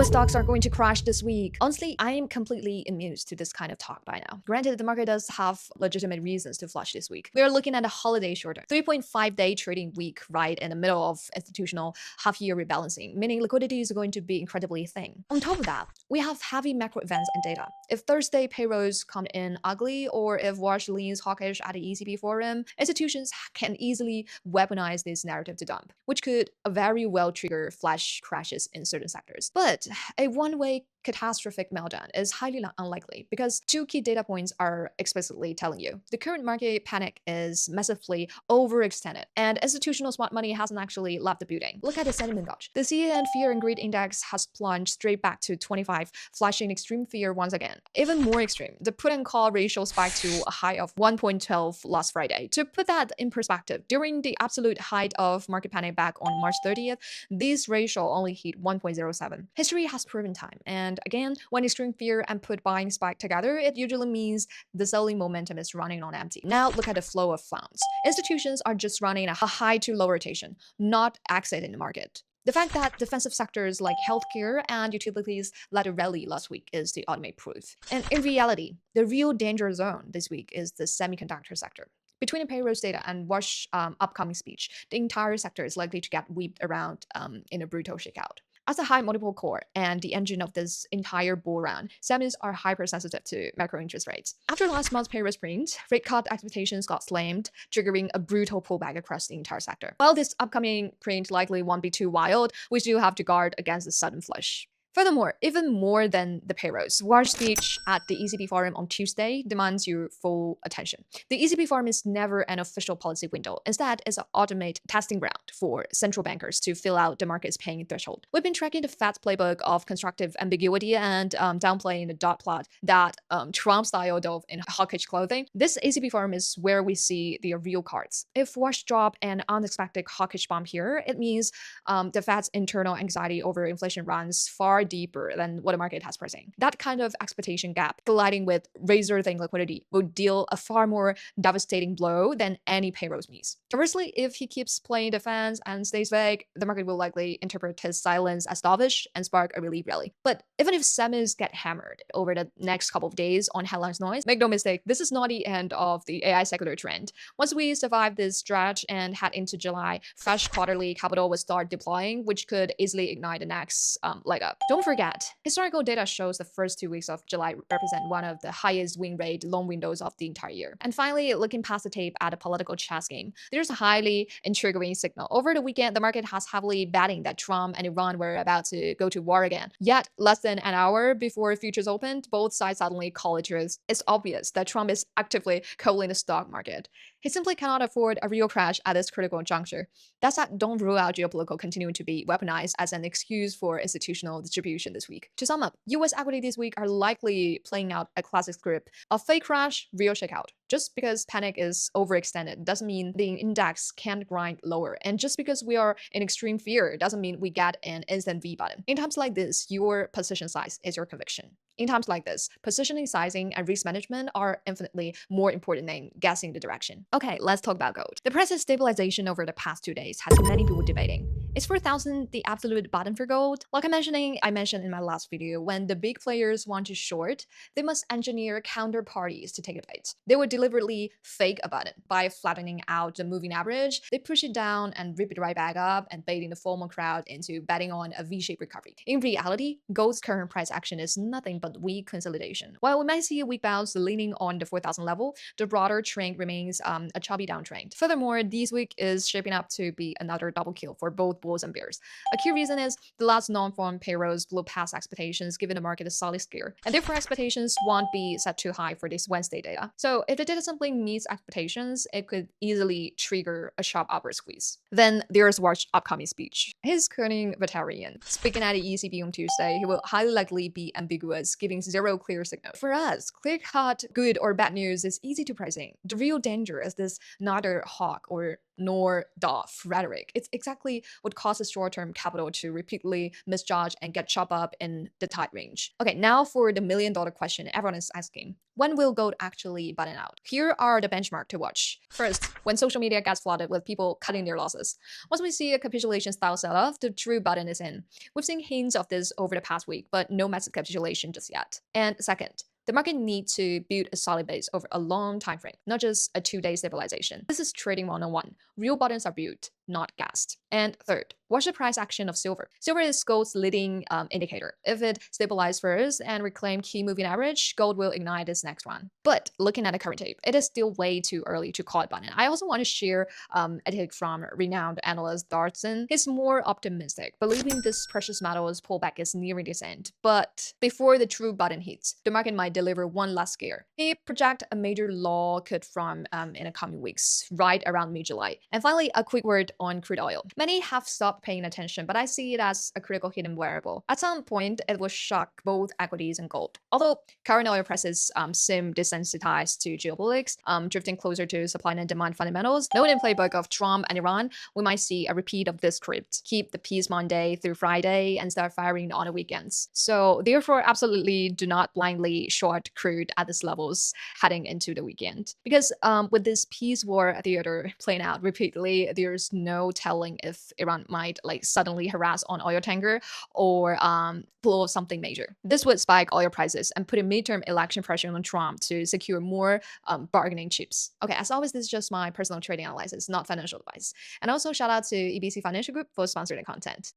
US stocks are going to crash this week. Honestly, I am completely immune to this kind of talk by now. Granted, the market does have legitimate reasons to flush this week. We are looking at a holiday shorter, 3.5-day trading week right in the middle of institutional half-year rebalancing, meaning liquidity is going to be incredibly thin. On top of that, we have heavy macro events and data. If Thursday payrolls come in ugly, or if Wash leans hawkish at the ECB forum, institutions can easily weaponize this narrative to dump, which could very well trigger flash crashes in certain sectors. But a one-way catastrophic meltdown is highly unlikely because two key data points are explicitly telling you the current market panic is massively overextended and institutional smart money hasn't actually left the building. Look at the sentiment gauge. The CAN Fear and Greed Index has plunged straight back to 25, flashing extreme fear once again. Even more extreme, the put and call ratio spiked to a high of 1.12 last Friday. To put that in perspective, during the absolute height of market panic back on March 30th, this ratio only hit 1.07. History has proven time, and again, when extreme fear and put buying spike together, it usually means the selling momentum is running on empty. Now look at the flow of funds. Institutions are just running a high to low rotation, not exiting the market. The fact that defensive sectors like healthcare and utilities led a rally last week is the ultimate proof. And in reality, the real danger zone this week is the semiconductor sector. Between the payrolls data and Wash upcoming speech, the entire sector is likely to get whipped around in a brutal shakeout. As a high multiple core and the engine of this entire bull run, semis are hypersensitive to macro interest rates. After last month's payrolls print, rate cut expectations got slammed, triggering a brutal pullback across the entire sector. While this upcoming print likely won't be too wild, we still have to guard against a sudden flush. Furthermore, even more than the payrolls, Wash's speech at the ECB forum on Tuesday demands your full attention. The ECB forum is never an official policy window. Instead, it's an ultimate testing ground for central bankers to fill out the market's pain threshold. We've been tracking the Fed's playbook of constructive ambiguity and downplaying the dot plot that Trump-style dove in hawkish clothing. This ECB forum is where we see the real cards. If Wash drop an unexpected hawkish bomb here, it means the Fed's internal anxiety over inflation runs far deeper than what the market has pricing. That kind of expectation gap, colliding with razor-thin liquidity, will deal a far more devastating blow than any payrolls means. Conversely, if he keeps playing defense and stays vague, the market will likely interpret his silence as dovish and spark a relief rally. But even if semis get hammered over the next couple of days on headlines noise, make no mistake, this is not the end of the AI secular trend. Once we survive this stretch and head into July, fresh quarterly capital will start deploying, which could easily ignite the next leg up. Don't forget, historical data shows the first 2 weeks of July represent one of the highest win rate loan windows of the entire year. And finally, looking past the tape at a political chess game, there's a highly intriguing signal. Over the weekend, the market has heavily betting that Trump and Iran were about to go to war again. Yet, less than an hour before futures opened, both sides suddenly call it truth. It's obvious that Trump is actively cooling the stock market. He simply cannot afford a real crash at this critical juncture. That said, don't rule out geopolitical continuing to be weaponized as an excuse for institutional distribution this week. To sum up, US equity this week are likely playing out a classic script of fake crash, real shakeout. Just because panic is overextended doesn't mean the index can't grind lower. And just because we are in extreme fear doesn't mean we get an instant V button. In times like this, your position size is your conviction. In times like this, positioning sizing and risk management are infinitely more important than guessing the direction. Okay, let's talk about gold. The price stabilization over the past 2 days has many people debating. Is 4,000 the absolute bottom for gold? Like I mentioned in my last video, when the big players want to short, they must engineer counterparties to take a bait. They would deliberately fake a button by flattening out the moving average. They push it down and rip it right back up and baiting the formal crowd into betting on a V-shaped recovery. In reality, gold's current price action is nothing but weak consolidation. While we might see a weak bounce leaning on the 4,000 level, the broader trend remains a choppy downtrend. Furthermore, this week is shaping up to be another double kill for both bulls and bears. A key reason is the last non-farm payrolls blew past expectations, giving the market a solid scare, and therefore expectations won't be set too high for this Wednesday data. So if the data simply meets expectations, it could easily trigger a sharp upward squeeze. Then there's Wash's upcoming speech. He's cunning veteran. Speaking at the ECB on Tuesday, he will highly likely be ambiguous, giving zero clear signal. For us, clear-cut good or bad news is easy to price in. The real danger is this neither hawk or nor doff rhetoric. It's exactly what causes short-term capital to repeatedly misjudge and get chopped up in the tight range. Okay, now for the million-dollar question everyone is asking. When will gold actually button out? Here are the benchmark to watch. First, when social media gets flooded with people cutting their losses. Once we see a capitulation style sell-off, the true button is in. We've seen hints of this over the past week, but no massive capitulation just yet. And second, the market needs to build a solid base over a long time frame, not just a 2-day stabilization. This is trading 101. Real buttons are built, not gassed. And third, watch the price action of silver. Silver is gold's leading indicator. If it stabilizes first and reclaim key moving average, gold will ignite its next run. But looking at the current tape, it is still way too early to call it button. I also want to share a take from renowned analyst Dartson. He's more optimistic, believing this precious metals pullback is nearing its end. But before the true button hits, the market might deliver one last scare. He project a major law cut from in the coming weeks, right around mid-July. And finally, a quick word on crude oil. Many have stopped paying attention, but I see it as a critical hidden variable. At some point, it will shock both equities and gold. Although current oil prices seem desensitized to geopolitics, drifting closer to supply and demand fundamentals, knowing in playbook of Trump and Iran, we might see a repeat of this script. Keep the peace Monday through Friday and start firing on the weekends. So therefore, absolutely do not blindly short crude at these levels heading into the weekend. Because with this peace war theater playing out repeatedly, there's no telling if Iran might suddenly harass on oil tanker or blow something major. This would spike oil prices and put a midterm election pressure on Trump to secure more bargaining chips. Okay, as always, this is just my personal trading analysis, not financial advice. And also shout out to EBC Financial Group for sponsoring the content.